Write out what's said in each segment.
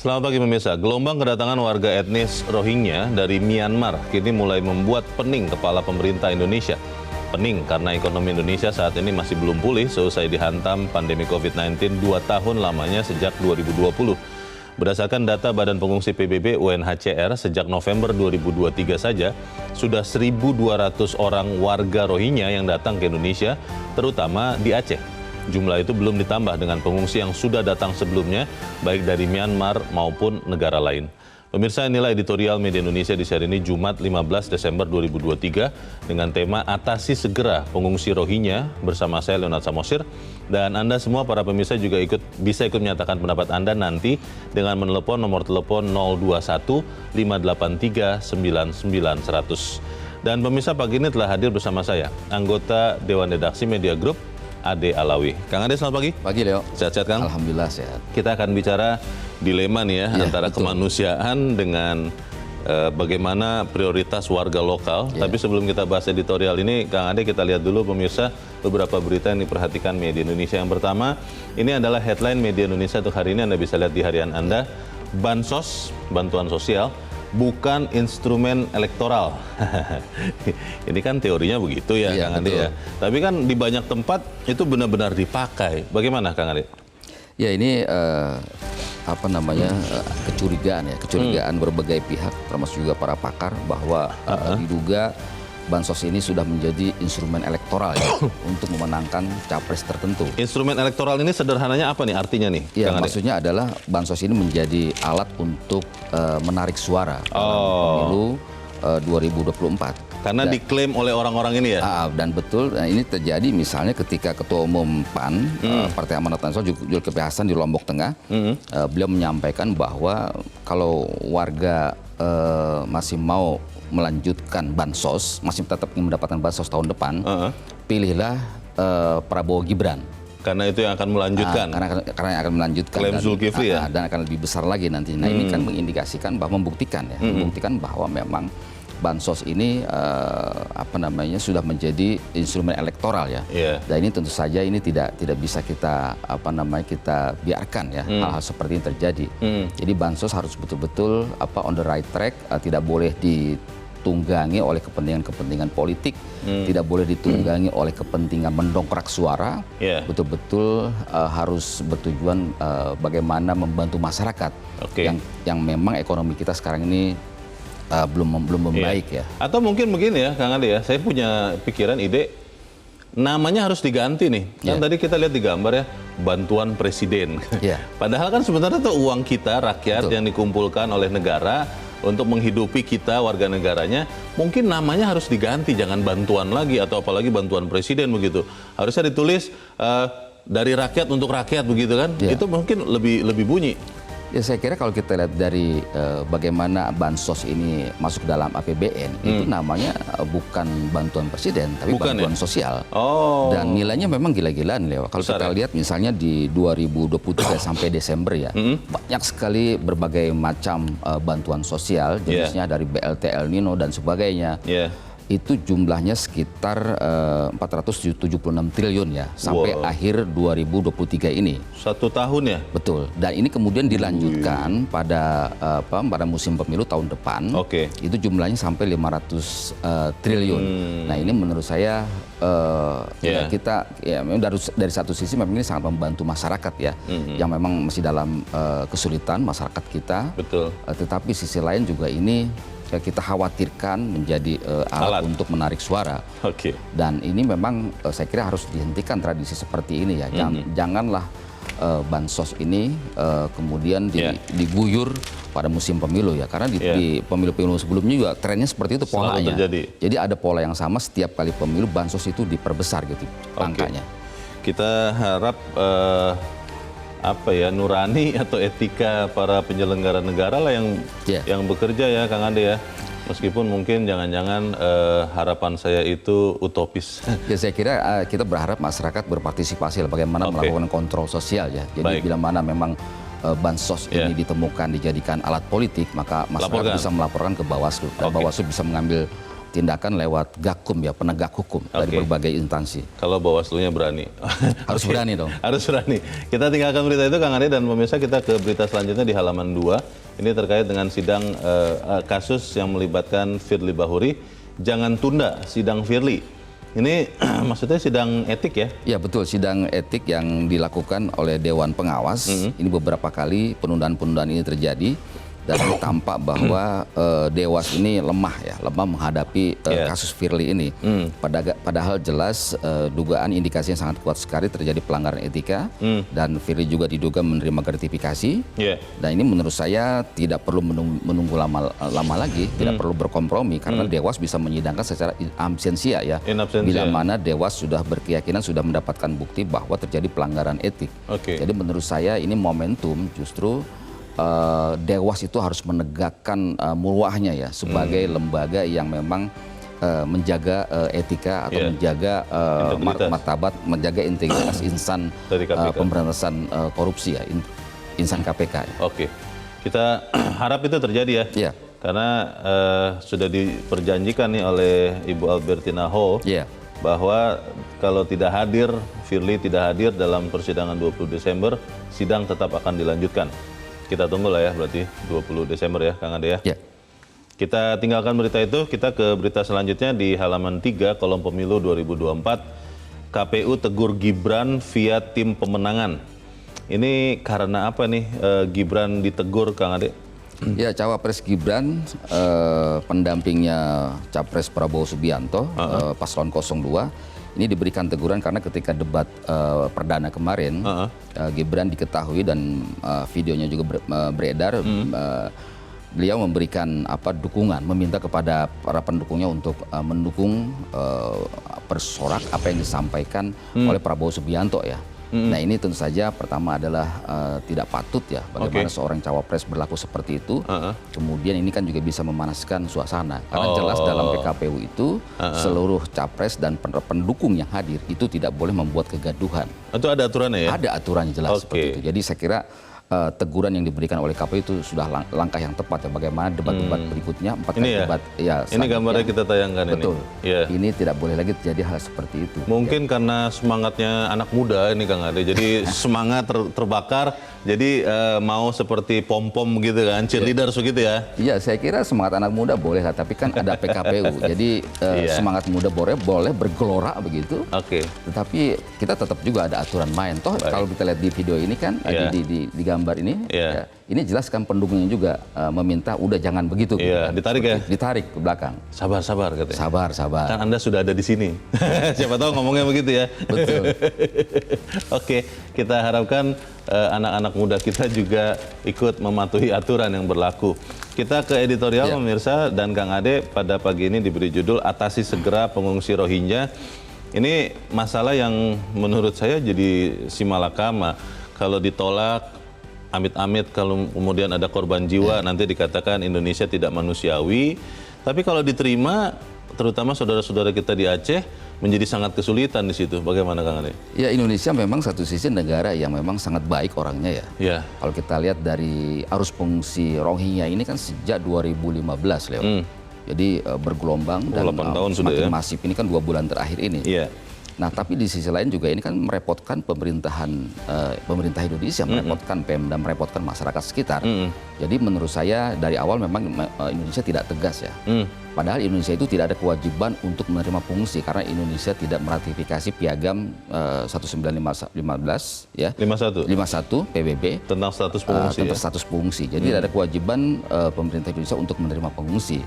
Selamat pagi pemirsa. Gelombang kedatangan warga etnis Rohingya dari Myanmar kini mulai membuat pening kepala pemerintah Indonesia. Pening karena ekonomi Indonesia saat ini masih belum pulih seusai dihantam pandemi COVID-19 2 tahun lamanya sejak 2020. Berdasarkan data Badan Pengungsi PBB UNHCR, sejak November 2023 saja, sudah 1.200 orang warga Rohingya yang datang ke Indonesia, terutama di Aceh. Jumlah itu belum ditambah dengan pengungsi yang sudah datang sebelumnya, baik dari Myanmar maupun negara lain. Pemirsa, inilah editorial Media Indonesia di hari ini Jumat 15 Desember 2023 dengan tema Atasi Segera Pengungsi Rohingya bersama saya Leonard Samosir. Dan Anda semua para pemirsa juga bisa ikut menyatakan pendapat Anda nanti dengan menelepon nomor telepon 021 583 99 100. Dan pemirsa, pagi ini telah hadir bersama saya anggota Dewan Redaksi Media Group Ade Alawi. Kang Ade, selamat pagi. Pagi, Leo. Sehat-sehat, Kang? Alhamdulillah sehat. Kita akan bicara dilema nih ya antara betul. Kemanusiaan dengan bagaimana prioritas warga lokal. Tapi sebelum kita bahas editorial ini, Kang Ade, kita lihat dulu pemirsa beberapa berita yang diperhatikan Media Indonesia. Yang pertama, ini adalah headline Media Indonesia untuk hari ini. Anda bisa lihat di harian Anda. Bansos, bantuan sosial, bukan instrumen elektoral. Ini kan teorinya begitu ya, Kang Ade ya. Tapi kan di banyak tempat itu benar-benar dipakai. Bagaimana, Kang Ade? Ya, ini kecurigaan berbagai pihak, termasuk juga para pakar, bahwa diduga bansos ini sudah menjadi instrumen elektoral ya, untuk memenangkan capres tertentu. Instrumen elektoral ini sederhananya apa nih artinya nih? Ya, maksudnya adalah bansos ini menjadi alat untuk menarik suara dalam pemilu 2024. Karena diklaim oleh orang-orang ini ya? Dan betul, ini terjadi misalnya ketika Ketua Umum PAN, Partai Amanat Nasional, Zulkifli Hasan di Lombok Tengah, beliau menyampaikan bahwa kalau warga masih mau melanjutkan bansos, masih tetap ingin mendapatkan bansos tahun depan, pilihlah Prabowo Gibran. Karena itu yang akan melanjutkan. Karena yang akan melanjutkan. Klaim Zulkifli ya? Dan akan lebih besar lagi nanti. Nah, ini kan mengindikasikan bahwa membuktikan bahwa memang bansos ini sudah menjadi instrumen elektoral ya. Dan ini tentu saja ini tidak bisa kita kita biarkan ya hal-hal seperti ini terjadi. Jadi bansos harus betul-betul on the right track, tidak boleh ditunggangi oleh kepentingan politik, tidak boleh ditunggangi oleh kepentingan mendongkrak suara. Betul-betul harus bertujuan bagaimana membantu masyarakat yang memang ekonomi kita sekarang ini belum membaik ya. Atau mungkin begini ya, Kang Ade ya, saya punya pikiran ide, namanya harus diganti nih. Kan tadi kita lihat di gambar ya, bantuan presiden. Padahal kan sebenarnya itu uang kita, rakyat yang dikumpulkan oleh negara untuk menghidupi kita, warga negaranya. Mungkin namanya harus diganti, jangan bantuan lagi atau apalagi bantuan presiden begitu. Harusnya ditulis dari rakyat untuk rakyat begitu kan. Itu mungkin lebih bunyi. Ya, saya kira kalau kita lihat dari bagaimana bansos ini masuk dalam APBN, itu namanya bukan bantuan presiden, tapi bantuan sosial. Dan nilainya memang gila-gilaan, Leo. Kalau kita lihat misalnya di 2023 sampai Desember ya, banyak sekali berbagai macam bantuan sosial, jenisnya dari BLT El Nino dan sebagainya. Itu jumlahnya sekitar 476 triliun ya sampai akhir 2023 ini. 1 tahun ya? Betul. Dan ini kemudian dilanjutkan pada musim pemilu tahun depan. Itu jumlahnya sampai 500 triliun. Nah, ini menurut saya kita memang dari satu sisi memang ini sangat membantu masyarakat ya, yang memang masih dalam kesulitan masyarakat kita. Tetapi sisi lain juga ini kita khawatirkan menjadi alat untuk menarik suara. Dan ini memang saya kira harus dihentikan tradisi seperti ini ya. Janganlah bansos ini kemudian diguyur pada musim pemilu ya. Karena di pemilu-pemilu sebelumnya juga trennya seperti itu polanya. Jadi ada pola yang sama setiap kali pemilu bansos itu diperbesar gitu angkanya. Kita harap nurani atau etika para penyelenggara negara lah yang bekerja ya, Kang Ade ya. Meskipun mungkin jangan-jangan harapan saya itu utopis. Ya, saya kira kita berharap masyarakat berpartisipasi bagaimana melakukan kontrol sosial ya. Jadi bila mana memang bansos ini ditemukan dijadikan alat politik, maka masyarakat bisa melaporkan ke Bawaslu. Dan Bawaslu bisa mengambil tindakan lewat Gakum ya, penegak hukum dari berbagai instansi. Kalau Bawaslu-nya berani. Harus berani dong. Harus berani. Kita tinggalkan berita itu Kang Ade dan pemirsa, kita ke berita selanjutnya di halaman 2. Ini terkait dengan sidang kasus yang melibatkan Firly Bahuri. Jangan tunda sidang Firly. Ini maksudnya sidang etik ya? Ya betul, sidang etik yang dilakukan oleh Dewan Pengawas. Ini beberapa kali penundaan-penundaan ini terjadi. Dan tampak bahwa Dewas ini lemah menghadapi kasus Firly ini. Padahal jelas dugaan indikasi yang sangat kuat sekali terjadi pelanggaran etika dan Firly juga diduga menerima gratifikasi. Dan ini menurut saya tidak perlu menunggu lama lagi, tidak perlu berkompromi karena Dewas bisa menyidangkan secara absensia ya. Bila mana Dewas sudah berkeyakinan sudah mendapatkan bukti bahwa terjadi pelanggaran etik. Jadi menurut saya ini momentum justru Dewas itu harus menegakkan muruahnya ya sebagai lembaga yang memang menjaga etika atau menjaga martabat, menjaga integritas insan pemberantasan korupsi ya, insan KPK. Ya. Kita harap itu terjadi ya. Karena sudah diperjanjikan nih oleh Ibu Albertina Ho bahwa kalau tidak hadir, Firly tidak hadir dalam persidangan 20 Desember, sidang tetap akan dilanjutkan. Kita tunggu lah ya, berarti 20 Desember ya, Kang Ade ya. Kita tinggalkan berita itu, kita ke berita selanjutnya di halaman 3, kolom pemilu 2024. KPU tegur Gibran via tim pemenangan. Ini karena apa nih Gibran ditegur, Kang Ade? Ya, Cawapres Gibran, pendampingnya Capres Prabowo Subianto, paslon 02, ini diberikan teguran karena ketika debat perdana kemarin, Gibran diketahui dan videonya juga beredar, beliau memberikan dukungan, meminta kepada para pendukungnya untuk mendukung bersorak apa yang disampaikan oleh Prabowo Subianto ya. Nah ini tentu saja pertama adalah tidak patut ya bagaimana seorang cawapres berlaku seperti itu. Kemudian ini kan juga bisa memanaskan suasana karena jelas dalam PKPU itu seluruh capres dan pendukung yang hadir itu tidak boleh membuat kegaduhan. Itu ada aturannya ya? Ada aturannya jelas seperti itu. Jadi saya kira teguran yang diberikan oleh KPU itu sudah langkah yang tepat ya. Bagaimana debat-debat berikutnya, 4 kali debat ya. Ini gambarnya kita tayangkan. Betul. Ini tidak boleh lagi terjadi hal seperti itu. Mungkin karena semangatnya anak muda ini Kang Ade, jadi semangat terbakar, jadi mau seperti pom-pom gitu kan, cheerleader begitu ya? Iya, saya kira semangat anak muda boleh lah, tapi kan ada PKPU, jadi semangat muda boleh bergelora begitu. Tetapi kita tetap juga ada aturan main. Toh kalau kita lihat di video ini kan, di gambar ini, ini jelas kan pendukungnya juga meminta udah jangan begitu. Ditarik ya? Ditarik ke belakang. Sabar katanya. Sabar. Kan Anda sudah ada di sini. Siapa tahu ngomongnya begitu ya. Betul. Kita harapkan anak-anak muda kita juga ikut mematuhi aturan yang berlaku. Kita ke editorial pemirsa, dan Kang Ade pada pagi ini diberi judul Atasi Segera Pengungsi Rohingya. Ini masalah yang menurut saya jadi simalakama. Kalau ditolak, amit-amit kalau kemudian ada korban jiwa, nanti dikatakan Indonesia tidak manusiawi. Tapi kalau diterima, terutama saudara-saudara kita di Aceh, menjadi sangat kesulitan di situ. Bagaimana Kang Ade? Ya, Indonesia memang satu sisi negara yang memang sangat baik orangnya ya. Kalau kita lihat dari arus pengungsi Rohingya ini kan sejak 2015 Leo. Jadi bergelombang dan 8 tahun semakin masif ini kan 2 bulan terakhir ini. Nah, tapi di sisi lain juga ini kan merepotkan pemerintah Indonesia, merepotkan Pemda, merepotkan masyarakat sekitar. Jadi menurut saya dari awal memang Indonesia tidak tegas ya. Padahal Indonesia itu tidak ada kewajiban untuk menerima pengungsi karena Indonesia tidak meratifikasi Piagam 1915 ya. 51 PBB tentang status pengungsi. Tentang status pengungsi. Jadi tidak ada kewajiban pemerintah Indonesia untuk menerima pengungsi.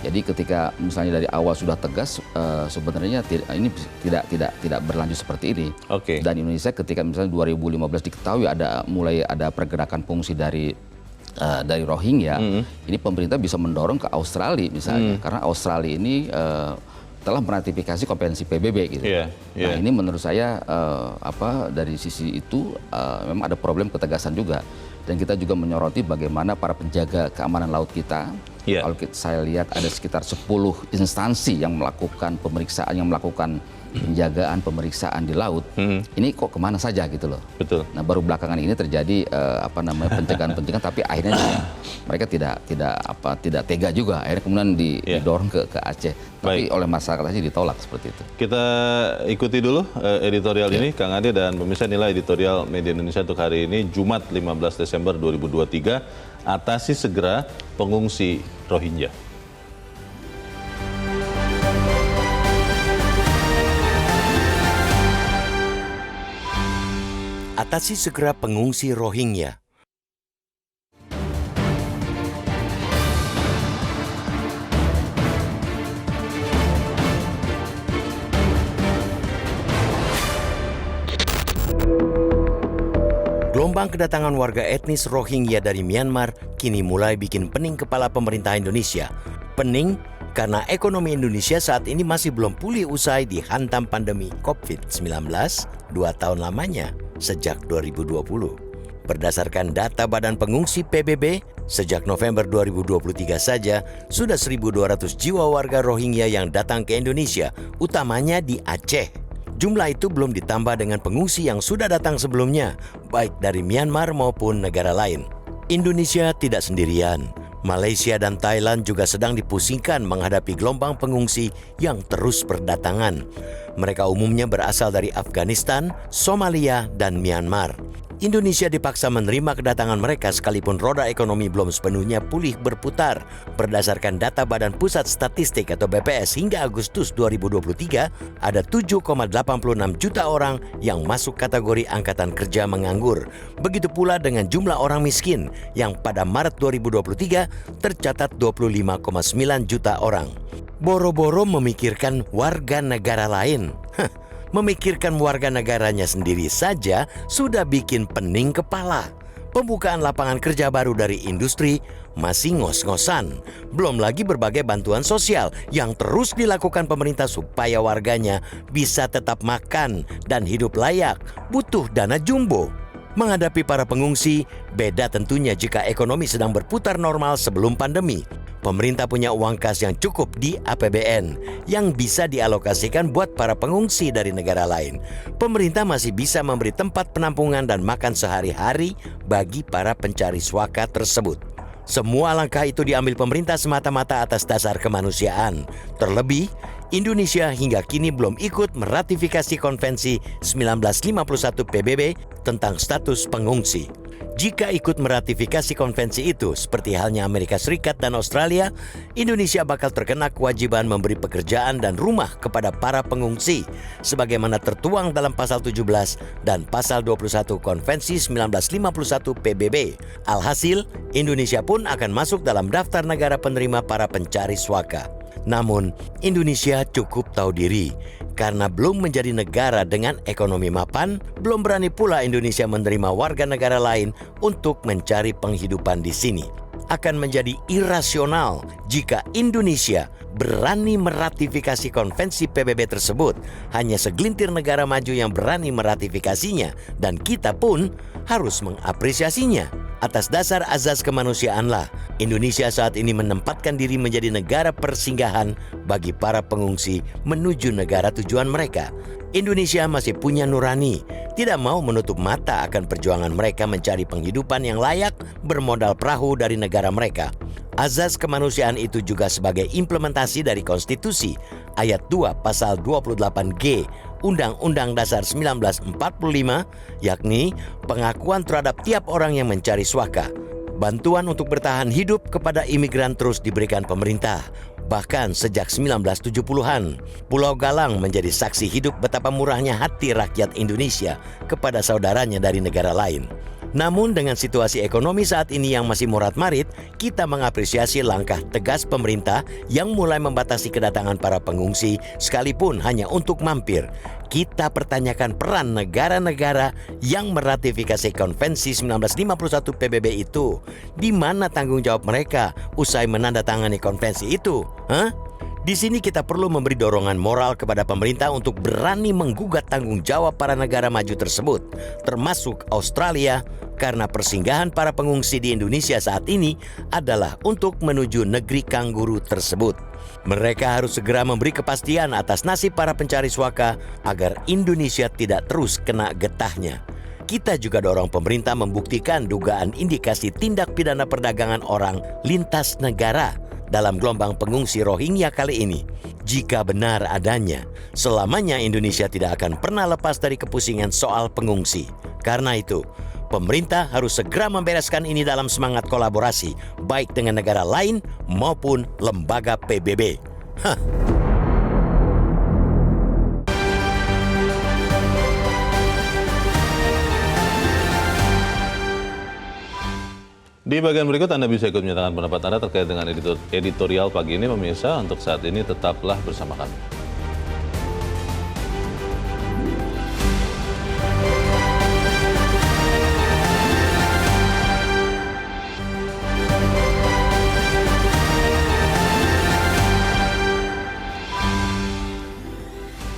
Jadi ketika misalnya dari awal sudah tegas, sebenarnya ini tidak berlanjut seperti ini. Dan Indonesia ketika misalnya 2015 diketahui mulai ada pergerakan pengungsi dari Rohingya, ini pemerintah bisa mendorong ke Australia misalnya, karena Australia ini telah meratifikasi konvensi PBB gitu. Nah ini menurut saya dari sisi itu memang ada problem ketegasan juga, dan kita juga menyoroti bagaimana para penjaga keamanan laut kita. Kalau saya lihat ada sekitar 10 instansi yang melakukan pemeriksaan, yang melakukan penjagaan, pemeriksaan di laut, ini kok kemana saja gitu loh. Betul. Nah baru belakangan ini terjadi pencegahan, tapi akhirnya mereka tidak tega juga. Akhirnya kemudian didorong ke Aceh. Tapi oleh masyarakat Aceh ditolak seperti itu. Kita ikuti dulu editorial ini, Kang Ade dan pemirsa. Nilai editorial Media Indonesia untuk hari ini, Jumat 15 Desember 2023, atasi segera pengungsi Rohingya. Atasi segera pengungsi Rohingya. Gelombang kedatangan warga etnis Rohingya dari Myanmar kini mulai bikin pening kepala pemerintah Indonesia. Pening karena ekonomi Indonesia saat ini masih belum pulih usai dihantam pandemi COVID-19 2 tahun lamanya sejak 2020. Berdasarkan data Badan Pengungsi PBB, sejak November 2023 saja sudah 1.200 jiwa warga Rohingya yang datang ke Indonesia, utamanya di Aceh. Jumlah itu belum ditambah dengan pengungsi yang sudah datang sebelumnya, baik dari Myanmar maupun negara lain. Indonesia tidak sendirian. Malaysia dan Thailand juga sedang dipusingkan menghadapi gelombang pengungsi yang terus berdatangan. Mereka umumnya berasal dari Afghanistan, Somalia, dan Myanmar. Indonesia dipaksa menerima kedatangan mereka sekalipun roda ekonomi belum sepenuhnya pulih berputar. Berdasarkan data Badan Pusat Statistik atau BPS hingga Agustus 2023, ada 7,86 juta orang yang masuk kategori angkatan kerja menganggur. Begitu pula dengan jumlah orang miskin yang pada Maret 2023 tercatat 25,9 juta orang. Boro-boro memikirkan warga negara lain. Memikirkan warga negaranya sendiri saja sudah bikin pening kepala. Pembukaan lapangan kerja baru dari industri masih ngos-ngosan. Belum lagi berbagai bantuan sosial yang terus dilakukan pemerintah supaya warganya bisa tetap makan dan hidup layak. Butuh dana jumbo. Menghadapi para pengungsi, beda tentunya jika ekonomi sedang berputar normal sebelum pandemi. Pemerintah punya uang kas yang cukup di APBN yang bisa dialokasikan buat para pengungsi dari negara lain. Pemerintah masih bisa memberi tempat penampungan dan makan sehari-hari bagi para pencari suaka tersebut. Semua langkah itu diambil pemerintah semata-mata atas dasar kemanusiaan. Terlebih, Indonesia hingga kini belum ikut meratifikasi Konvensi 1951 PBB tentang status pengungsi. Jika ikut meratifikasi konvensi itu, seperti halnya Amerika Serikat dan Australia, Indonesia bakal terkena kewajiban memberi pekerjaan dan rumah kepada para pengungsi, sebagaimana tertuang dalam Pasal 17 dan Pasal 21 Konvensi 1951 PBB. Alhasil, Indonesia pun akan masuk dalam daftar negara penerima para pencari suaka. Namun, Indonesia cukup tahu diri. Karena belum menjadi negara dengan ekonomi mapan, belum berani pula Indonesia menerima warga negara lain untuk mencari penghidupan di sini. Akan menjadi irasional jika Indonesia berani meratifikasi konvensi PBB tersebut. Hanya segelintir negara maju yang berani meratifikasinya, dan kita pun harus mengapresiasinya. Atas dasar azas kemanusiaanlah, Indonesia saat ini menempatkan diri menjadi negara persinggahan bagi para pengungsi menuju negara tujuan mereka. Indonesia masih punya nurani, tidak mau menutup mata akan perjuangan mereka mencari penghidupan yang layak bermodal perahu dari negara mereka. Azas kemanusiaan itu juga sebagai implementasi dari Konstitusi, ayat 2 pasal 28G Undang-Undang Dasar 1945, yakni pengakuan terhadap tiap orang yang mencari suaka. Bantuan untuk bertahan hidup kepada imigran terus diberikan pemerintah. Bahkan sejak 1970-an, Pulau Galang menjadi saksi hidup betapa murahnya hati rakyat Indonesia kepada saudaranya dari negara lain. Namun dengan situasi ekonomi saat ini yang masih morat-marit, kita mengapresiasi langkah tegas pemerintah yang mulai membatasi kedatangan para pengungsi sekalipun hanya untuk mampir. Kita pertanyakan peran negara-negara yang meratifikasi Konvensi 1951 PBB itu. Di mana tanggung jawab mereka usai menandatangani konvensi itu? Di sini kita perlu memberi dorongan moral kepada pemerintah untuk berani menggugat tanggung jawab para negara maju tersebut, termasuk Australia, karena persinggahan para pengungsi di Indonesia saat ini adalah untuk menuju negeri kangguru tersebut. Mereka harus segera memberi kepastian atas nasib para pencari suaka agar Indonesia tidak terus kena getahnya. Kita juga dorong pemerintah membuktikan dugaan indikasi tindak pidana perdagangan orang lintas negara dalam gelombang pengungsi Rohingya kali ini. Jika benar adanya, selamanya Indonesia tidak akan pernah lepas dari kepusingan soal pengungsi. Karena itu, pemerintah harus segera membereskan ini dalam semangat kolaborasi, baik dengan negara lain maupun lembaga PBB. Di bagian berikut Anda bisa ikut menyatakan pendapat Anda terkait dengan editorial pagi ini, pemirsa. Untuk saat ini tetaplah bersama kami.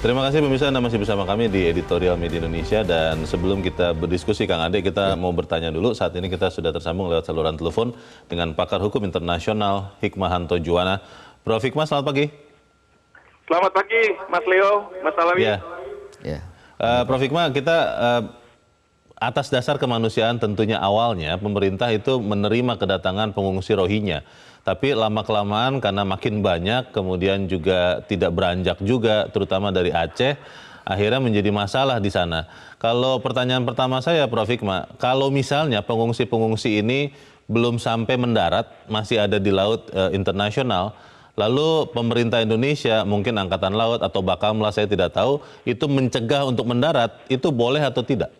Terima kasih pemirsa, Anda masih bersama kami di Editorial Media Indonesia. Dan sebelum kita berdiskusi, Kang Ade, kita mau bertanya dulu. Saat ini kita sudah tersambung lewat saluran telepon dengan pakar hukum internasional Hikmahanto Juwana. Prof. Hikmah, selamat pagi. Selamat pagi, Mas Leo, Mas Alawi. Prof. Hikmah, kita atas dasar kemanusiaan tentunya awalnya pemerintah itu menerima kedatangan pengungsi Rohingya. Tapi lama-kelamaan karena makin banyak, kemudian juga tidak beranjak juga, terutama dari Aceh, akhirnya menjadi masalah di sana. Kalau pertanyaan pertama saya, Prof. Hikmah, kalau misalnya pengungsi-pengungsi ini belum sampai mendarat, masih ada di laut internasional, lalu pemerintah Indonesia, mungkin Angkatan Laut atau Bakamla, saya tidak tahu, itu mencegah untuk mendarat, itu boleh atau tidak?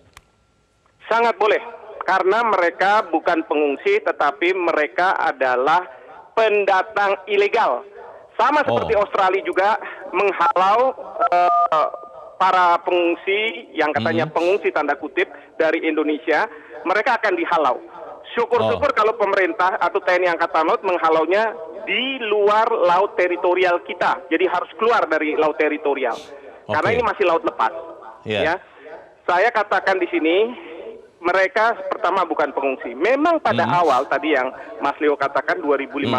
Sangat boleh, karena mereka bukan pengungsi, tetapi mereka adalah pendatang ilegal. Sama seperti Australia juga menghalau para pengungsi yang katanya pengungsi tanda kutip dari Indonesia, mereka akan dihalau. Syukur-syukur kalau pemerintah atau TNI Angkatan Laut menghalaunya di luar laut teritorial kita. Jadi harus keluar dari laut teritorial. Karena ini masih laut lepas. Ya. Saya katakan di sini, mereka pertama bukan pengungsi. Memang pada awal tadi yang Mas Leo katakan 2015,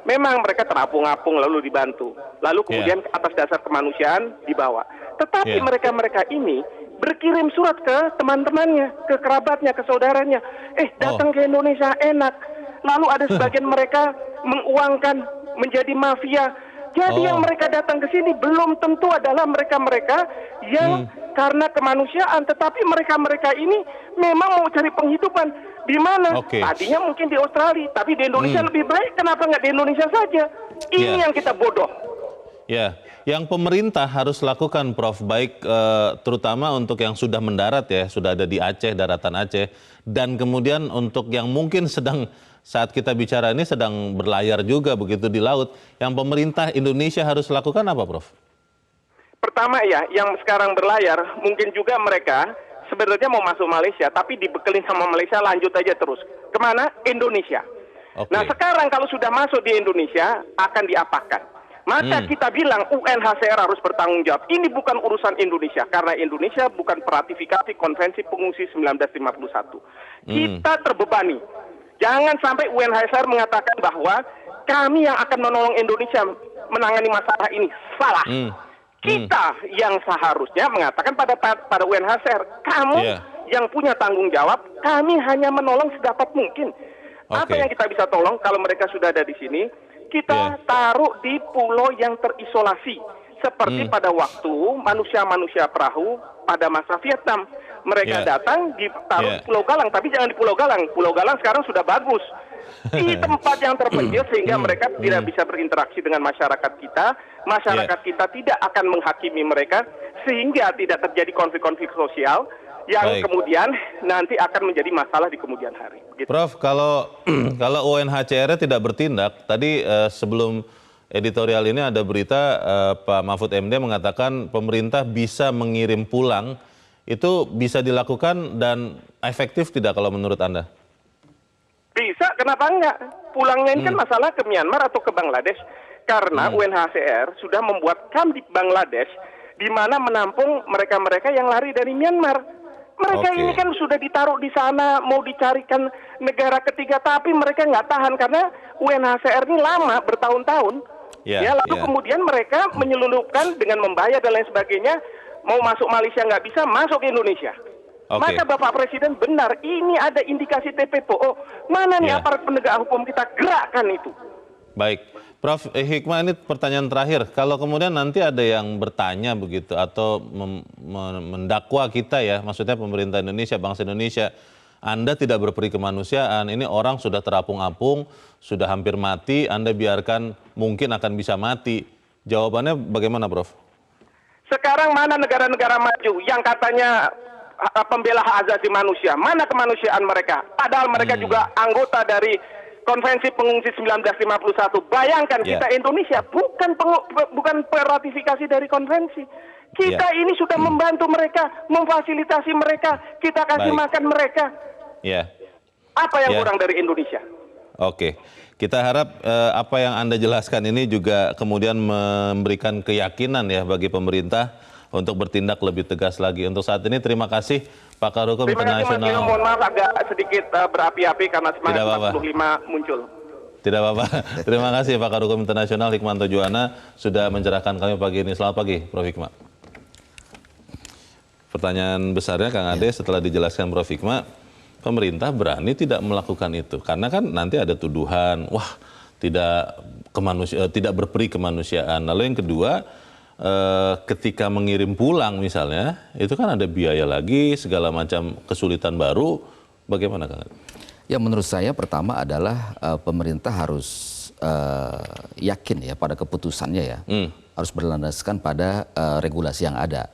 memang mereka terapung-apung lalu dibantu. Lalu kemudian atas dasar kemanusiaan dibawa. Tetapi mereka-mereka ini berkirim surat ke teman-temannya, ke kerabatnya, ke saudaranya. Datang ke Indonesia enak. Lalu ada sebagian mereka menguangkan menjadi mafia. Jadi yang mereka datang ke sini belum tentu adalah mereka-mereka yang karena kemanusiaan, tetapi mereka-mereka ini memang mau cari penghidupan. Di mana? Tadinya mungkin di Australia, tapi di Indonesia lebih baik. Kenapa nggak di Indonesia saja? Ini yang kita bodoh. Ya, yang pemerintah harus lakukan, Prof, baik terutama untuk yang sudah mendarat ya, sudah ada di Aceh, daratan Aceh, dan kemudian untuk yang mungkin sedang saat kita bicara ini sedang berlayar juga begitu di laut, yang pemerintah Indonesia harus lakukan apa, Prof? Pertama ya, yang sekarang berlayar, mungkin juga mereka sebenarnya mau masuk Malaysia, tapi dibekelin sama Malaysia lanjut aja terus. Kemana? Indonesia. Nah sekarang kalau sudah masuk di Indonesia, akan diapakan? Maka kita bilang UNHCR harus bertanggung jawab. Ini bukan urusan Indonesia, karena Indonesia bukan peratifikasi Konvensi Pengungsi 1951. Kita terbebani. Jangan sampai UNHCR mengatakan bahwa kami yang akan menolong Indonesia menangani masalah ini. Salah. Kita yang seharusnya mengatakan pada UNHCR, kamu yang punya tanggung jawab, kami hanya menolong sedapat mungkin. Apa yang kita bisa tolong kalau mereka sudah ada di sini, kita taruh di pulau yang terisolasi. Seperti pada waktu manusia-manusia perahu pada masa Vietnam. Mereka datang ditaruh di Pulau Galang, tapi jangan di Pulau Galang. Pulau Galang sekarang sudah bagus. Di tempat yang terpencil sehingga mereka tidak bisa berinteraksi dengan masyarakat kita. Masyarakat kita tidak akan menghakimi mereka sehingga tidak terjadi konflik-konflik sosial yang kemudian nanti akan menjadi masalah di kemudian hari. Begitu. Prof, kalau UNHCR tidak bertindak, tadi sebelum editorial ini ada berita Pak Mahfud MD mengatakan pemerintah bisa mengirim pulang. Itu bisa dilakukan dan efektif tidak kalau menurut Anda? Bisa, kenapa enggak? Pulangnya ini kan masalah ke Myanmar atau ke Bangladesh. Karena UNHCR sudah membuat kamp di Bangladesh di mana menampung mereka-mereka yang lari dari Myanmar. Mereka ini kan sudah ditaruh di sana, mau dicarikan negara ketiga, tapi mereka nggak tahan karena UNHCR ini lama, bertahun-tahun. Lalu kemudian mereka menyelundupkan dengan membayar dan lain sebagainya, mau masuk Malaysia nggak bisa, masuk ke Indonesia. Maka Bapak Presiden benar, ini ada indikasi TPPO. Mana nih aparat penegak hukum kita, gerakkan itu. Baik, Prof. Hikmah, ini pertanyaan terakhir. Kalau kemudian nanti ada yang bertanya begitu atau mendakwa kita ya, maksudnya pemerintah Indonesia, bangsa Indonesia, Anda tidak berperi kemanusiaan, ini orang sudah terapung-apung, sudah hampir mati, Anda biarkan mungkin akan bisa mati. Jawabannya bagaimana, Prof? Sekarang mana negara-negara maju yang katanya pembela hak asasi manusia? Mana kemanusiaan mereka? Padahal mereka juga anggota dari Konvensi Pengungsi 1951. Bayangkan kita Indonesia bukan peratifikasi dari konvensi. Kita ini sudah membantu mereka, memfasilitasi mereka, kita kasih makan mereka. Apa yang kurang dari Indonesia? Oke, kita harap apa yang Anda jelaskan ini juga kemudian memberikan keyakinan ya bagi pemerintah untuk bertindak lebih tegas lagi. Untuk saat ini terima kasih Pakar Hukum Internasional. Terima kasih Mas Dino, mohon maaf agak sedikit berapi-api karena semangat 45 muncul. Tidak apa-apa. Terima kasih Pakar Hukum Internasional Hikmanto Juwana sudah mencerahkan kami pagi ini. Selamat pagi Prof. Hikmah. Pertanyaan besarnya Kang Ade setelah dijelaskan Prof. Hikmah, pemerintah berani tidak melakukan itu? Karena kan nanti ada tuduhan, wah tidak berperi kemanusiaan. Lalu yang kedua, ketika mengirim pulang misalnya, itu kan ada biaya lagi, segala macam kesulitan baru. Bagaimana Kang? Ya menurut saya pertama adalah pemerintah harus yakin ya pada keputusannya ya. Harus berlandaskan pada regulasi yang ada.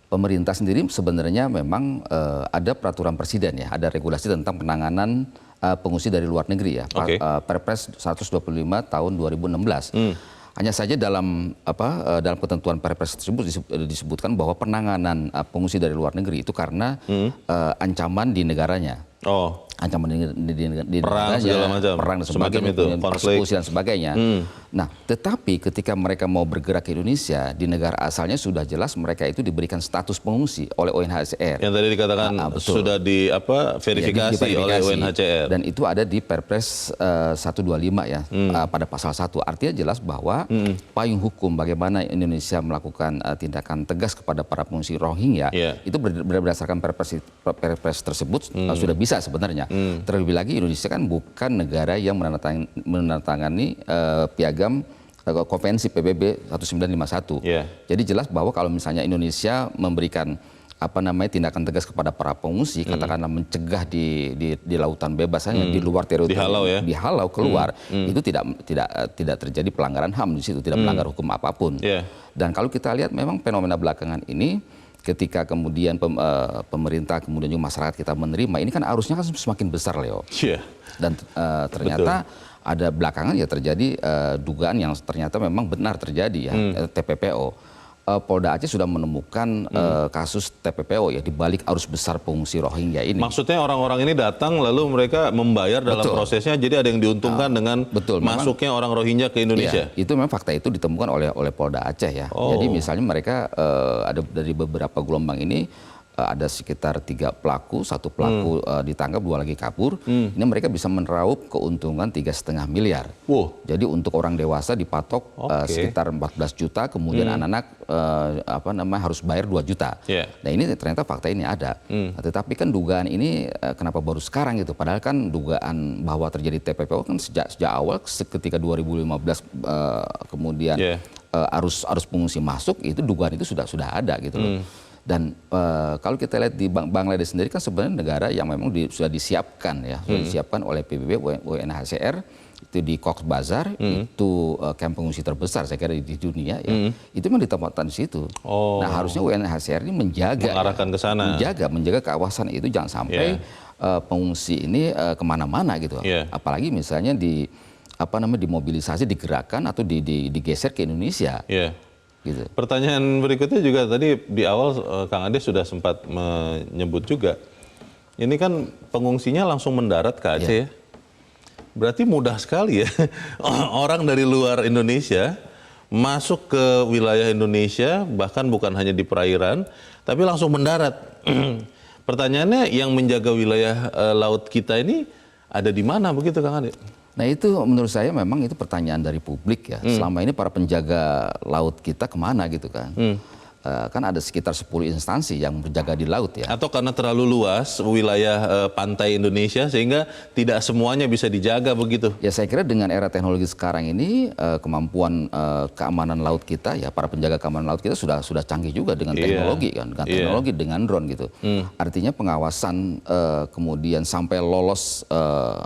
Pemerintah sendiri sebenarnya memang ada peraturan presiden ya, ada regulasi tentang penanganan pengungsi dari luar negeri ya. Perpres 125 tahun 2016. Hanya saja dalam ketentuan Perpres tersebut disebutkan bahwa penanganan pengungsi dari luar negeri itu karena ancaman di negaranya. Ancaman di perang segala macam, perang dan sebagainya, persekusi dan sebagainya. Nah, tetapi ketika mereka mau bergerak ke Indonesia, di negara asalnya sudah jelas mereka itu diberikan status pengungsi oleh UNHCR. Yang tadi dikatakan sudah verifikasi oleh UNHCR. Dan itu ada di Perpres 125 ya, pada pasal 1. Artinya jelas bahwa payung hukum bagaimana Indonesia melakukan tindakan tegas kepada para pengungsi Rohingya, itu berdasarkan Perpres tersebut sudah bisa sebenarnya. Terlebih lagi Indonesia kan bukan negara yang menandatangani piagam konvensi PBB 1951. Jadi jelas bahwa kalau misalnya Indonesia memberikan tindakan tegas kepada para pengungsi, katakanlah mencegah di lautan bebas, di luar teritori, dihalau keluar, itu tidak terjadi pelanggaran HAM di situ, tidak melanggar hukum apapun. Dan kalau kita lihat memang fenomena belakangan ini, ketika kemudian pemerintah kemudian juga masyarakat kita menerima, ini kan arusnya kan semakin besar, Leo. Dan ternyata ada belakangan ya terjadi dugaan yang ternyata memang benar terjadi ya, TPPO. Polda Aceh sudah menemukan kasus TPPO ya di balik arus besar pengungsi Rohingya ini. Maksudnya orang-orang ini datang lalu mereka membayar dalam prosesnya, jadi ada yang diuntungkan dengan masuknya orang Rohingya ke Indonesia. Ya, itu memang fakta itu ditemukan oleh Polda Aceh ya. Jadi misalnya mereka ada dari beberapa gelombang ini ada sekitar 3 pelaku, 1 pelaku ditangkap, 2 lagi kabur. Ini mereka bisa meraup keuntungan 3,5 miliar. Jadi untuk orang dewasa dipatok sekitar 14 juta, kemudian anak-anak harus bayar 2 juta. Nah ini ternyata fakta ini ada. Tetapi kan dugaan ini kenapa baru sekarang gitu? Padahal kan dugaan bahwa terjadi TPPO kan sejak awal ketika 2015 kemudian arus pengungsi masuk, itu dugaan itu sudah ada gitu loh. Dan kalau kita lihat di Bangladesh sendiri kan sebenarnya negara yang memang sudah disiapkan ya, sudah disiapkan oleh PBB, UNHCR, itu di Cox's Bazar, itu kamp pengungsi terbesar saya kira di dunia ya. Itu memang ditempatkan di situ. Nah harusnya UNHCR ini mengarahkan ke sana, menjaga kawasan itu jangan sampai pengungsi ini kemana-mana gitu. Apalagi misalnya dimobilisasi, digerakkan atau digeser ke Indonesia. Gitu. Pertanyaan berikutnya juga tadi di awal Kang Ade sudah sempat menyebut juga, ini kan pengungsinya langsung mendarat ke Aceh ya. Berarti mudah sekali ya orang dari luar Indonesia masuk ke wilayah Indonesia, bahkan bukan hanya di perairan, tapi langsung mendarat. Pertanyaannya, yang menjaga wilayah laut kita ini ada di mana begitu Kang Ade? Nah itu menurut saya memang itu pertanyaan dari publik ya. Selama ini para penjaga laut kita kemana gitu kan. Kan ada sekitar 10 instansi yang berjaga di laut ya. Atau karena terlalu luas wilayah pantai Indonesia sehingga tidak semuanya bisa dijaga begitu? Ya saya kira dengan era teknologi sekarang ini kemampuan keamanan laut kita ya, para penjaga keamanan laut kita sudah canggih juga dengan teknologi kan, dengan teknologi dengan drone gitu. Artinya pengawasan kemudian sampai lolos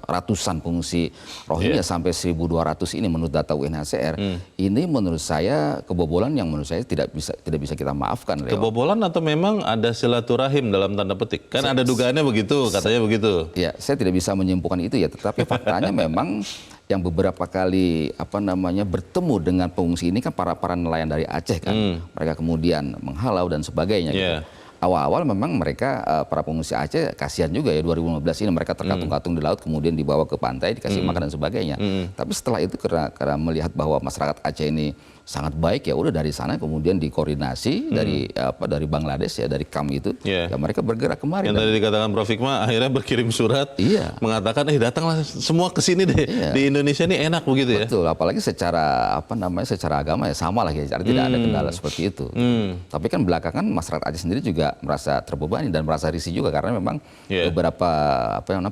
ratusan pengungsi Rohingya sampai 1.200 ini menurut data UNHCR. Ini menurut saya kebobolan yang menurut saya tidak bisa kita maafkan. Leo. Kebobolan atau memang ada silaturahim dalam tanda petik? Kan ada dugaannya begitu, katanya begitu. Ya, saya tidak bisa menyimpulkan itu ya, tetapi faktanya memang yang beberapa kali bertemu dengan pengungsi ini kan para nelayan dari Aceh kan. Mereka kemudian menghalau dan sebagainya gitu. Awal-awal memang mereka para pengungsi Aceh kasihan juga ya 2015 ini mereka terkatung-katung di laut kemudian dibawa ke pantai dikasih makan dan sebagainya. Tapi setelah itu karena melihat bahwa masyarakat Aceh ini sangat baik ya udah dari sana kemudian dikoordinasi dari Bangladesh ya dari KAM itu ya mereka bergerak kemari. Yang tadi dikatakan Prof. Hikmah akhirnya berkirim surat mengatakan datanglah semua ke sini deh di Indonesia ini enak begitu ya. Betul, apalagi secara secara agama ya sama lah ya, tidak ada kendala seperti itu. Tapi kan belakangan masyarakat Aceh sendiri juga merasa terbebani dan merasa risih juga karena memang beberapa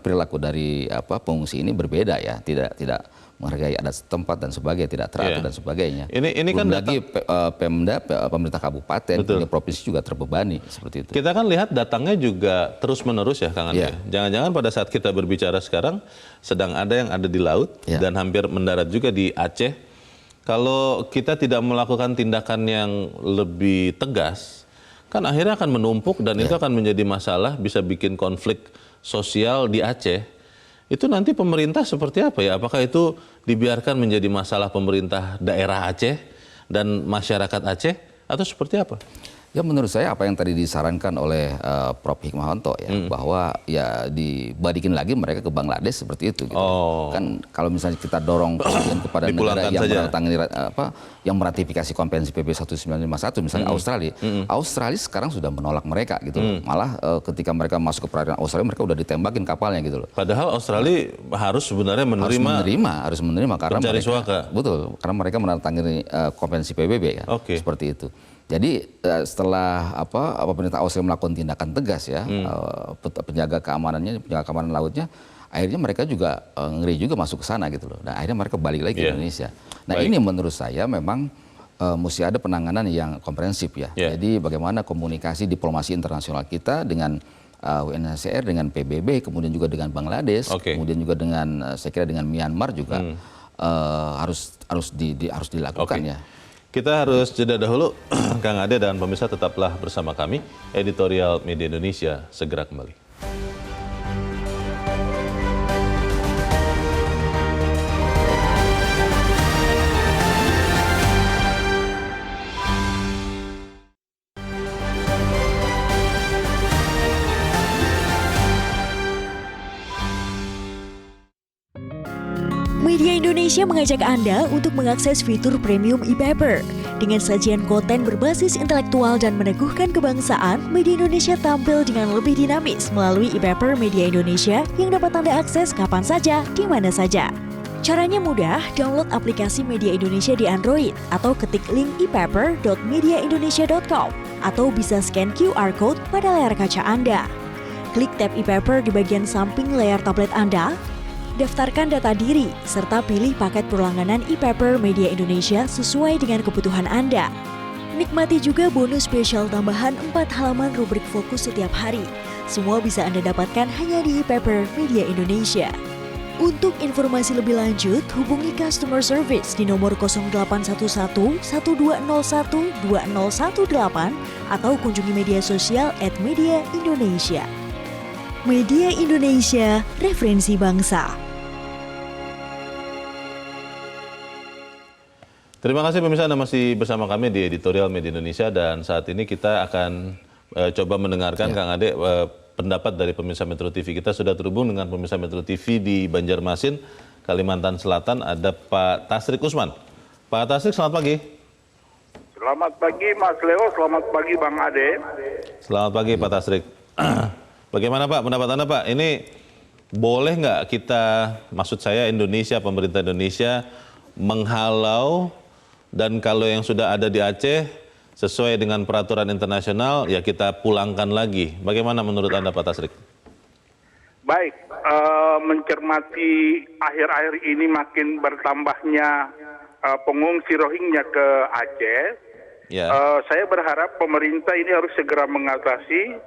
perilaku dari pengungsi ini berbeda ya, tidak menghargai adat setempat dan sebagainya, tidak teratur dan sebagainya. Ini kan lagi Pemda, pemerintah kabupaten, punya provinsi juga terbebani seperti itu. Kita kan lihat datangnya juga terus-menerus ya Kang Andi. Jangan-jangan pada saat kita berbicara sekarang sedang ada yang ada di laut dan hampir mendarat juga di Aceh. Kalau kita tidak melakukan tindakan yang lebih tegas, kan akhirnya akan menumpuk dan itu akan menjadi masalah, bisa bikin konflik sosial di Aceh. Itu nanti pemerintah seperti apa ya? Apakah itu dibiarkan menjadi masalah pemerintah daerah Aceh dan masyarakat Aceh atau seperti apa? Ya menurut saya apa yang tadi disarankan oleh Prof. Hikmahanto ya bahwa ya dibalikin lagi mereka ke Bangladesh seperti itu gitu. Kan kalau misalnya kita dorong kepada negara yang menandatangani yang meratifikasi konvensi PB 1951 misalnya Australia. Australia sekarang sudah menolak mereka gitu. Malah ketika mereka masuk ke perairan Australia mereka udah ditembakin kapalnya gitu loh. Padahal Australia harus sebenarnya harus menerima karena mencari mereka, suaka. Betul, karena mereka menandatangani konvensi PBB kan. Seperti itu. Jadi setelah pemerintah Australia melakukan tindakan tegas ya, penjaga keamanan lautnya, akhirnya mereka juga ngeri juga masuk ke sana gitu loh. Nah akhirnya mereka balik lagi ke Indonesia. Nah ini menurut saya memang mesti ada penanganan yang komprehensif ya. Jadi bagaimana komunikasi diplomasi internasional kita dengan UNHCR, dengan PBB, kemudian juga dengan Bangladesh, kemudian juga dengan saya kira dengan Myanmar juga harus dilakukan ya. Kita harus jeda dahulu, Kang Ade dan pemirsa tetaplah bersama kami. Editorial Media Indonesia segera kembali. Media Indonesia mengajak Anda untuk mengakses fitur premium e-paper. Dengan sajian konten berbasis intelektual dan meneguhkan kebangsaan, Media Indonesia tampil dengan lebih dinamis melalui e-paper Media Indonesia yang dapat Anda akses kapan saja, di mana saja. Caranya mudah, download aplikasi Media Indonesia di Android atau ketik link epaper.mediaindonesia.com atau bisa scan QR code pada layar kaca Anda. Klik tab e-paper di bagian samping layar tablet Anda. Daftarkan data diri, serta pilih paket perlangganan e-paper Media Indonesia sesuai dengan kebutuhan Anda. Nikmati juga bonus spesial tambahan 4 halaman rubrik fokus setiap hari. Semua bisa Anda dapatkan hanya di e-paper Media Indonesia. Untuk informasi lebih lanjut, hubungi customer service di nomor 0811 1201 2018 atau kunjungi media sosial @Media Indonesia. Media Indonesia, referensi bangsa. Terima kasih pemirsa, Anda masih bersama kami di Editorial Media Indonesia dan saat ini kita akan coba mendengarkan Kang Ade pendapat dari pemirsa Metro TV. Kita sudah terhubung dengan pemirsa Metro TV di Banjarmasin, Kalimantan Selatan, ada Pak Tasrik Usman. Pak Tasrik, selamat pagi. Selamat pagi Mas Leo, selamat pagi Bang Ade. Selamat pagi Pak Tasrik. Bagaimana Pak pendapat Anda Pak? Ini boleh nggak kita, maksud saya Indonesia, pemerintah Indonesia menghalau, dan kalau yang sudah ada di Aceh sesuai dengan peraturan internasional ya kita pulangkan lagi. Bagaimana menurut Anda Pak Tasrik? Baik, mencermati akhir-akhir ini makin bertambahnya pengungsi Rohingya ke Aceh, saya berharap pemerintah ini harus segera mengatasi,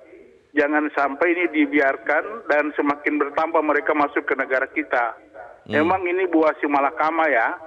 jangan sampai ini dibiarkan dan semakin bertambah mereka masuk ke negara kita. Memang ini buah si malakama ya.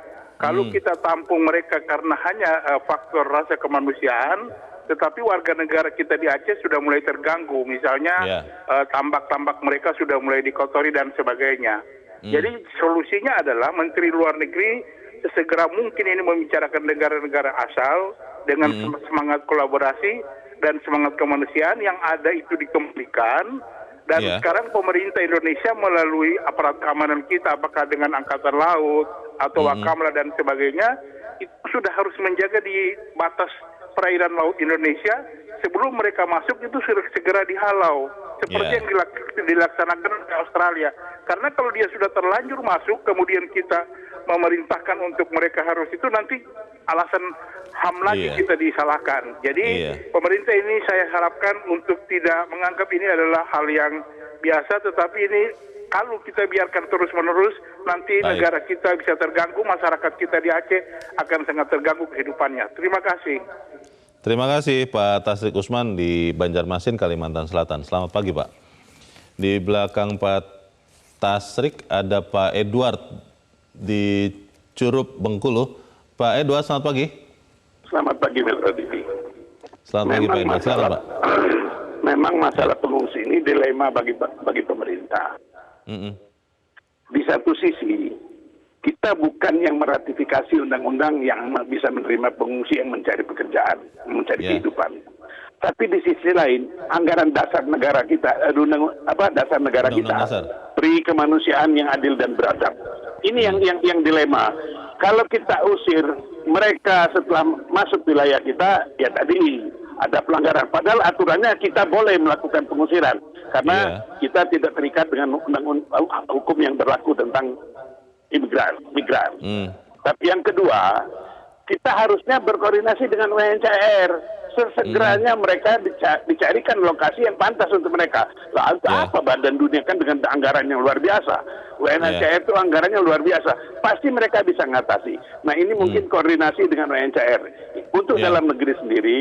Kalau kita tampung mereka karena hanya faktor rasa kemanusiaan, tetapi warga negara kita di Aceh sudah mulai terganggu. Misalnya tambak-tambak mereka sudah mulai dikotori dan sebagainya. Jadi solusinya adalah Menteri Luar Negeri sesegera mungkin ini membicarakan negara-negara asal dengan semangat kolaborasi dan semangat kemanusiaan yang ada itu dikembalikan. Dan sekarang pemerintah Indonesia melalui aparat keamanan kita, apakah dengan Angkatan Laut atau Wakamla dan sebagainya, itu sudah harus menjaga di batas perairan laut Indonesia sebelum mereka masuk itu segera dihalau. Seperti yang dilaksanakan di Australia. Karena kalau dia sudah terlanjur masuk, kemudian kita memerintahkan untuk mereka harus itu, nanti alasan HAM lagi kita disalahkan. Jadi pemerintah ini saya harapkan untuk tidak menganggap ini adalah hal yang biasa, tetapi ini kalau kita biarkan terus-menerus, nanti negara kita bisa terganggu, masyarakat kita di Aceh akan sangat terganggu kehidupannya. Terima kasih. Terima kasih Pak Tasrik Usman di Banjarmasin, Kalimantan Selatan. Selamat pagi Pak. Di belakang Pak Tasrik ada Pak Edward di Curup, Bengkulu. Pak Edward, selamat pagi. Selamat pagi, Metro TV. Selamat pagi Pak Edward. Selamat Pak. Memang masalah pengungsi ini dilema bagi pemerintah. Di satu sisi, kita bukan yang meratifikasi undang-undang yang bisa menerima pengungsi yang mencari pekerjaan, mencari kehidupan. Tapi di sisi lain, anggaran dasar negara kita, dasar negara kita, beri kemanusiaan yang adil dan beradab. Ini yang dilema. Kalau kita usir mereka setelah masuk wilayah kita, ya tadi ada pelanggaran. Padahal aturannya kita boleh melakukan pengusiran karena kita tidak terikat dengan undang-undang hukum yang berlaku tentang migran. Tapi yang kedua, kita harusnya berkoordinasi dengan UNHCR. Sesegeranya mereka dicarikan lokasi yang pantas untuk mereka. Lalu apa Badan Dunia kan dengan anggaran yang luar biasa. UNHCR itu anggarannya luar biasa. Pasti mereka bisa ngatasi. Nah ini mungkin koordinasi dengan UNHCR. Untuk dalam negeri sendiri,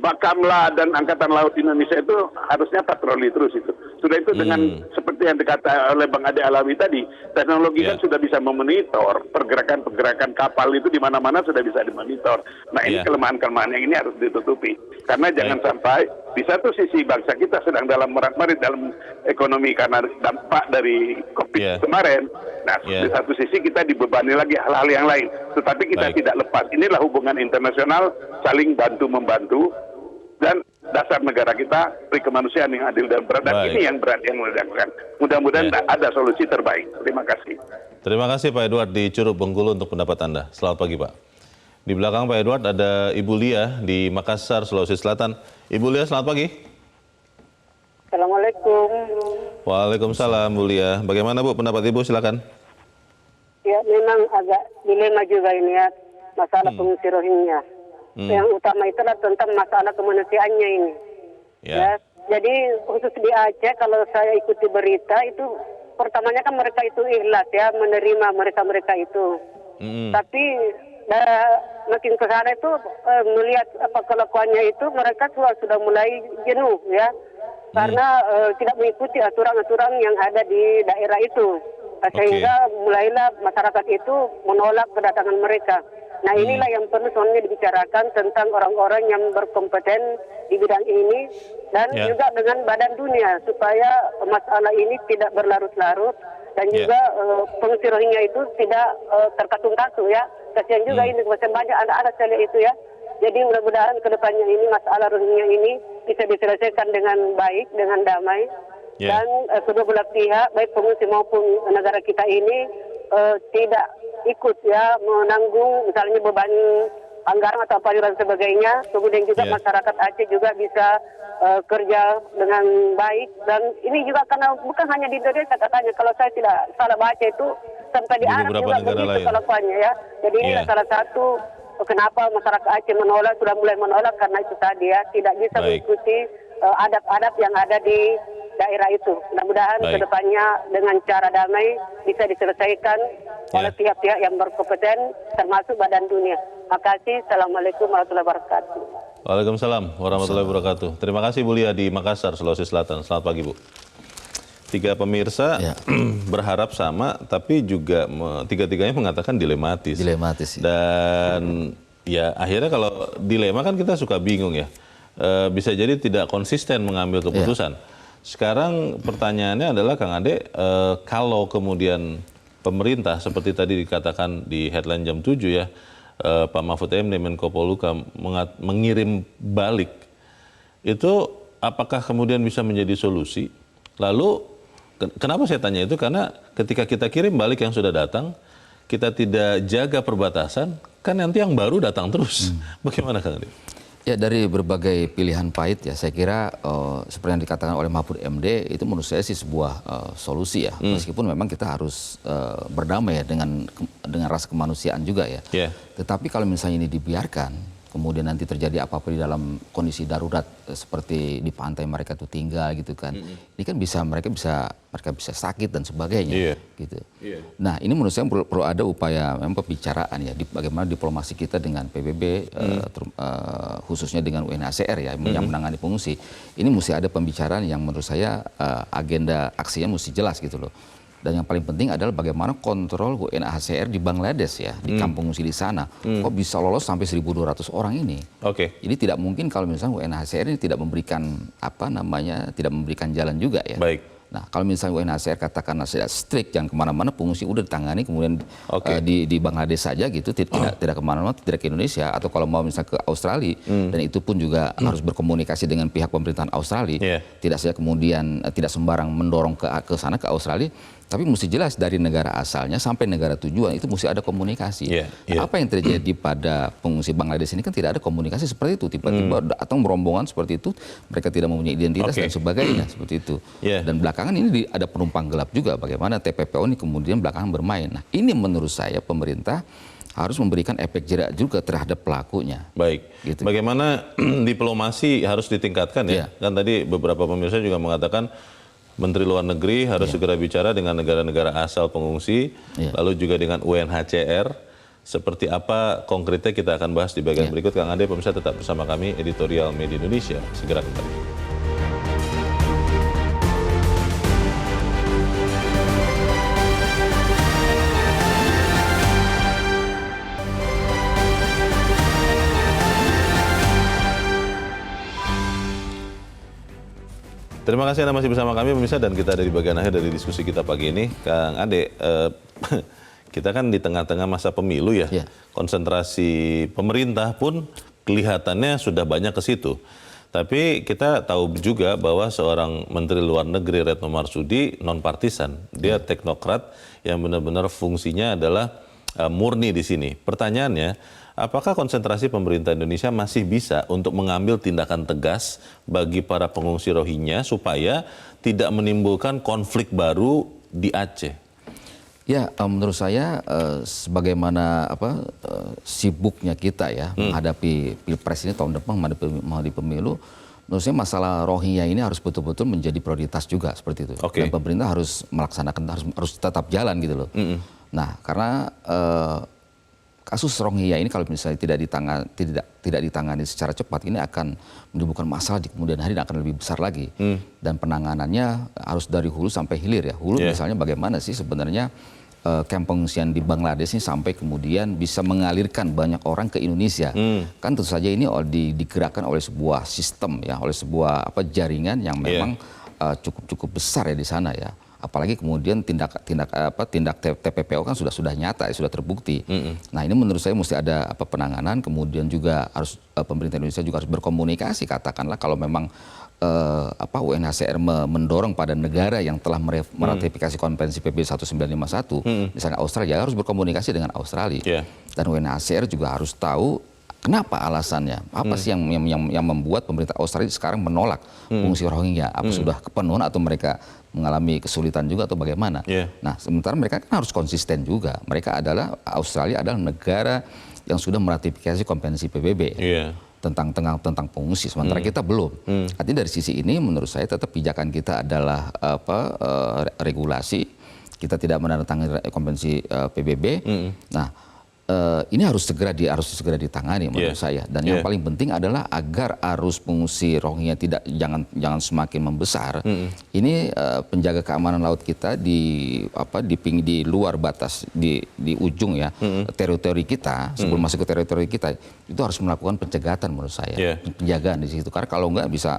Bakamla dan Angkatan Laut Indonesia itu harusnya patroli terus itu. Sudah itu dengan seperti yang dikata oleh Bang Ade Alawi tadi, teknologi kan sudah bisa memonitor pergerakan kapal itu di mana-mana sudah bisa dimonitor. Nah ini kelemahan-kelemahan yang ini harus ditutupi. Karena jangan sampai di satu sisi bangsa kita sedang dalam merat-marit dalam ekonomi karena dampak dari COVID kemarin. Nah di satu sisi kita dibebani lagi hal-hal yang lain. Tetapi kita tidak lepas. Inilah hubungan internasional saling bantu-membantu. Dan dasar negara kita beri kemanusiaan yang adil dan beradab. Ini yang berat yang dilakukan. Mudah-mudahan ada solusi terbaik. Terima kasih. Terima kasih Pak Edward di Curup, Bengkulu untuk pendapat Anda. Selamat pagi Pak. Di belakang Pak Edward ada Ibu Lia di Makassar, Sulawesi Selatan. Ibu Lia, selamat pagi. Assalamualaikum. Waalaikumsalam Bu Lia. Bagaimana Bu pendapat Ibu? Silakan. Ya memang agak dilema juga ini ya, masalah pengungsi Rohingya. Yang utama itulah tentang masalah kemanusiaannya ini. Ya, jadi khusus di Aceh kalau saya ikuti berita itu pertamanya kan mereka itu ikhlas ya menerima mereka itu. Tapi makin ke sana itu melihat apa kelakuannya itu mereka sudah mulai jenuh ya. Karena tidak mengikuti aturan-aturan yang ada di daerah itu. Sehingga mulailah masyarakat itu menolak kedatangan mereka. Nah inilah yang perlu sebenarnya dibicarakan tentang orang-orang yang berkompeten di bidang ini dan juga dengan Badan Dunia supaya masalah ini tidak berlarut-larut dan juga pengungsi Rohingya itu tidak terkatung-katung ya. Kasihan juga ini masih banyak anak-anak saya lihat itu ya. Jadi mudah-mudahan kedepannya ini masalah Rohingya ini bisa diselesaikan dengan baik, dengan damai dan kedua belah pihak baik pengungsi maupun negara kita ini tidak ikut ya menanggung misalnya beban anggaran atau apa dan sebagainya. Kemudian juga masyarakat Aceh juga bisa kerja dengan baik. Dan ini juga karena bukan hanya di Indonesia katanya, kalau saya tidak salah baca itu sampai di Arab juga begitu kelakuannya ya. Jadi ini salah satu kenapa masyarakat Aceh menolak, sudah mulai menolak karena itu tadi ya, tidak bisa mengikuti adab-adab yang ada di daerah itu. Mudah-mudahan kedepannya dengan cara damai bisa diselesaikan oleh pihak-pihak yang berkompeten termasuk Badan Dunia. Makasih. Assalamualaikum warahmatullahi wabarakatuh. Waalaikumsalam warahmatullahi wabarakatuh. Terima kasih Bu Lia di Makassar, Sulawesi Selatan. Selamat pagi Bu. Tiga pemirsa berharap sama, tapi juga tiga-tiganya mengatakan dilematis. Dilematis. Dan ya akhirnya kalau dilema kan kita suka bingung ya. Bisa jadi tidak konsisten mengambil keputusan. Sekarang pertanyaannya adalah Kang Ade, kalau kemudian pemerintah seperti tadi dikatakan di headline jam 7 ya, Pak Mahfud MD Menko Polhukam mengirim balik, itu apakah kemudian bisa menjadi solusi? Lalu kenapa saya tanya itu? Karena ketika kita kirim balik yang sudah datang, kita tidak jaga perbatasan, kan nanti yang baru datang terus. Bagaimana Kang Ade? Ya, dari berbagai pilihan pahit ya, saya kira seperti yang dikatakan oleh Mahfud MD itu menurut saya sih sebuah solusi ya. Meskipun memang kita harus berdamai ya dengan rasa kemanusiaan juga ya. Tetapi kalau misalnya ini dibiarkan, kemudian nanti terjadi apa-apa di dalam kondisi darurat seperti di pantai mereka tuh tinggal gitu kan. Ini kan mereka bisa sakit dan sebagainya gitu. Nah, ini menurut saya perlu ada upaya memang pembicaraan ya, bagaimana diplomasi kita dengan PBB khususnya dengan UNHCR ya yang menangani pengungsi. Ini mesti ada pembicaraan yang menurut saya agenda aksinya mesti jelas gitu loh. Dan yang paling penting adalah bagaimana kontrol UNHCR di Bangladesh ya, di kampung pengungsi di sana. Kok bisa lolos sampai 1.200 orang ini? Jadi tidak mungkin kalau misalnya UNHCR ini tidak memberikan tidak memberikan jalan juga ya. Nah, kalau misalnya UNHCR katakanlah tidak strict, jangan kemana-mana, pengungsi udah ditangani, kemudian di Bangladesh saja gitu, tidak kemana-mana, tidak ke Indonesia, atau kalau mau misalnya ke Australia, dan itu pun juga harus berkomunikasi dengan pihak pemerintahan Australia, tidak saja kemudian tidak sembarang mendorong ke sana, ke Australia, tapi mesti jelas dari negara asalnya sampai negara tujuan itu mesti ada komunikasi. Apa yang terjadi pada pengungsi Bangladesh ini kan tidak ada komunikasi seperti itu. Tiba-tiba datang rombongan seperti itu, mereka tidak mempunyai identitas dan sebagainya seperti itu. Dan belakangan ini ada penumpang gelap juga. Bagaimana TPPO ini kemudian belakangan bermain. Nah, ini menurut saya pemerintah harus memberikan efek jerak juga terhadap pelakunya. Gitu. Bagaimana diplomasi harus ditingkatkan ya? Kan tadi beberapa pemirsa juga mengatakan Menteri Luar Negeri harus segera bicara dengan negara-negara asal pengungsi, lalu juga dengan UNHCR. Seperti apa konkretnya kita akan bahas di bagian berikut. Kang Ade, pemirsa tetap bersama kami, Editorial Media Indonesia. Segera kembali. Terima kasih Anda masih bersama kami pemirsa, dan kita ada di bagian akhir dari diskusi kita pagi ini. Kang Ade, kita kan di tengah-tengah masa pemilu ya. Konsentrasi pemerintah pun kelihatannya sudah banyak ke situ. Tapi kita tahu juga bahwa seorang Menteri Luar Negeri Retno Marsudi non-partisan. Dia teknokrat yang benar-benar fungsinya adalah murni di sini. Pertanyaannya, apakah konsentrasi pemerintah Indonesia masih bisa untuk mengambil tindakan tegas bagi para pengungsi Rohingya supaya tidak menimbulkan konflik baru di Aceh? Ya, menurut saya sebagaimana sibuknya kita ya menghadapi Pilpres ini tahun depan, menghadapi pemilu, menurut saya masalah Rohingya ini harus betul-betul menjadi prioritas juga seperti itu. Dan pemerintah harus melaksanakan, harus tetap jalan gitu loh. Nah, karena kasus Rohingya ini kalau misalnya tidak ditangani secara cepat, ini akan menimbulkan masalah di kemudian hari dan akan lebih besar lagi. Dan penanganannya harus dari hulu sampai hilir ya. Hulu misalnya bagaimana sih sebenarnya kamp pengungsian di Bangladesh ini sampai kemudian bisa mengalirkan banyak orang ke Indonesia. Kan tentu saja ini digerakkan oleh sebuah sistem ya, oleh sebuah jaringan yang memang cukup besar ya di sana ya. Apalagi kemudian tindak TPPO kan sudah nyata, sudah terbukti. Nah, ini menurut saya mesti ada penanganan, kemudian juga harus pemerintah Indonesia juga harus berkomunikasi, katakanlah kalau memang UNHCR mendorong pada negara yang telah meratifikasi konvensi PBB 1951, misalnya Australia, harus berkomunikasi dengan Australia. Dan UNHCR juga harus tahu Kenapa alasannya? Apa sih yang membuat pemerintah Australia sekarang menolak pengungsi Rohingya? Apa sudah kepenuhan atau mereka mengalami kesulitan juga atau bagaimana? Nah, sementara mereka kan harus konsisten juga. Australia adalah negara yang sudah meratifikasi konvensi PBB tentang pengungsi, sementara kita belum. Artinya dari sisi ini menurut saya tetap pijakan kita adalah regulasi. Kita tidak menandatangani konvensi PBB. Nah, ini harus segera ditangani menurut saya. Dan yang paling penting adalah agar arus pengungsi Rohingya jangan semakin membesar. Ini penjaga keamanan laut kita di luar batas di ujung ya teritori kita, sebelum masuk ke teritori kita itu harus melakukan pencegatan menurut saya, penjagaan di situ. Karena kalau enggak bisa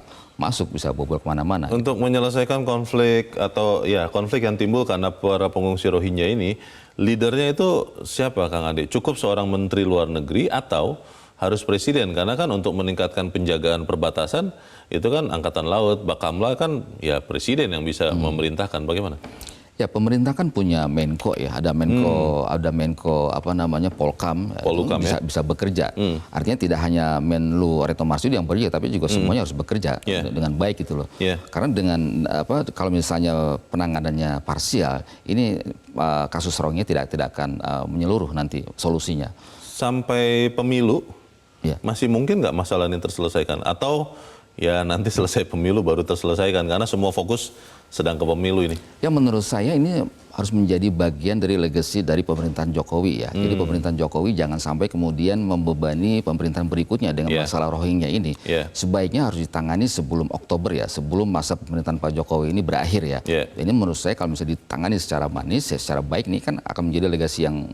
bobol kemana-mana. Untuk menyelesaikan konflik yang timbul karena para pengungsi Rohingya ini, leadernya itu siapa, Kang Ade? Cukup seorang menteri luar negeri atau harus presiden? Karena kan untuk meningkatkan penjagaan perbatasan itu kan angkatan laut, Bakamla kan ya presiden yang bisa memerintahkan. Bagaimana? Ya, pemerintah kan punya Menko ya, ada Menko Polkam bisa bekerja. Artinya tidak hanya Menlu Retno Marsudi yang bekerja, tapi juga semuanya harus bekerja dengan baik gitu loh. Karena dengan kalau misalnya penanganannya parsial, ini kasus Rohingya tidak akan menyeluruh nanti solusinya. Sampai pemilu masih mungkin nggak masalah ini terselesaikan? Atau ya nanti selesai pemilu baru terselesaikan karena semua fokus sedang ke pemilu ini? Ya, menurut saya ini harus menjadi bagian dari legasi dari pemerintahan Jokowi ya. Jadi pemerintahan Jokowi jangan sampai kemudian membebani pemerintahan berikutnya dengan masalah Rohingya ini. Sebaiknya harus ditangani sebelum Oktober ya, sebelum masa pemerintahan Pak Jokowi ini berakhir ya. Ini menurut saya kalau misalnya ditangani secara manis, secara baik, ini kan akan menjadi legasi yang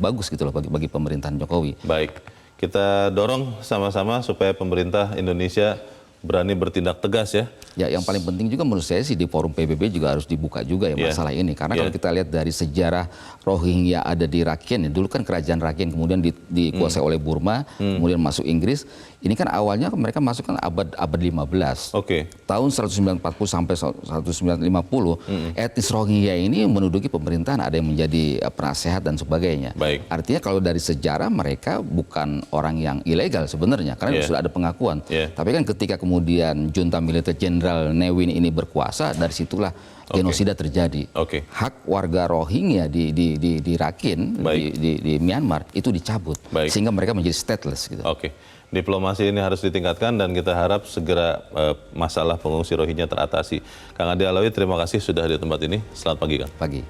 bagus gitu loh bagi pemerintahan Jokowi. Baik, kita dorong sama-sama supaya pemerintah Indonesia berani bertindak tegas ya. Ya, yang paling penting juga menurut saya sih di forum PBB juga harus dibuka juga ya masalah ini. Karena kalau kita lihat dari sejarah Rohingya ada di Rakhine, dulu kan kerajaan Rakhine kemudian dikuasai oleh Burma, kemudian masuk Inggris. Ini kan awalnya mereka masuk kan abad 15. Tahun 1940 sampai 1950, etnis Rohingya ini menduduki pemerintahan, ada yang menjadi penasehat dan sebagainya. Artinya kalau dari sejarah mereka bukan orang yang ilegal sebenarnya, karena sudah ada pengakuan. Tapi kan ketika kemudian junta militer Jenderal Ne Win ini berkuasa, dari situlah genosida terjadi. Hak warga Rohingya di Rakhine, di Myanmar itu dicabut, sehingga mereka menjadi stateless gitu. Diplomasi ini harus ditingkatkan dan kita harap segera masalah pengungsi Rohingya teratasi. Kang Ade Alawi, terima kasih sudah di tempat ini. Selamat pagi, Kang. Pagi.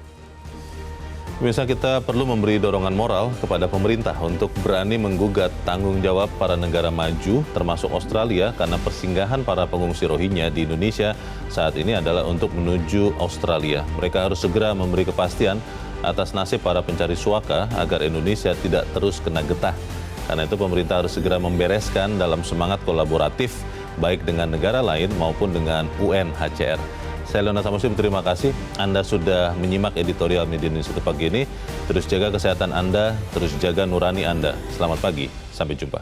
Pemirsa, kita perlu memberi dorongan moral kepada pemerintah untuk berani menggugat tanggung jawab para negara maju, termasuk Australia, karena persinggahan para pengungsi Rohingya di Indonesia saat ini adalah untuk menuju Australia. Mereka harus segera memberi kepastian atas nasib para pencari suaka agar Indonesia tidak terus kena getah. Karena itu pemerintah harus segera membereskan dalam semangat kolaboratif, baik dengan negara lain maupun dengan UNHCR. Saya Leonard Muslim, terima kasih Anda sudah menyimak editorial Media Indonesia pagi ini. Terus jaga kesehatan Anda, terus jaga nurani Anda. Selamat pagi, sampai jumpa.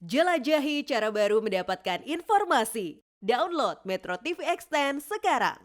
Jelajahi cara baru mendapatkan informasi. Download Metro TV Extend sekarang.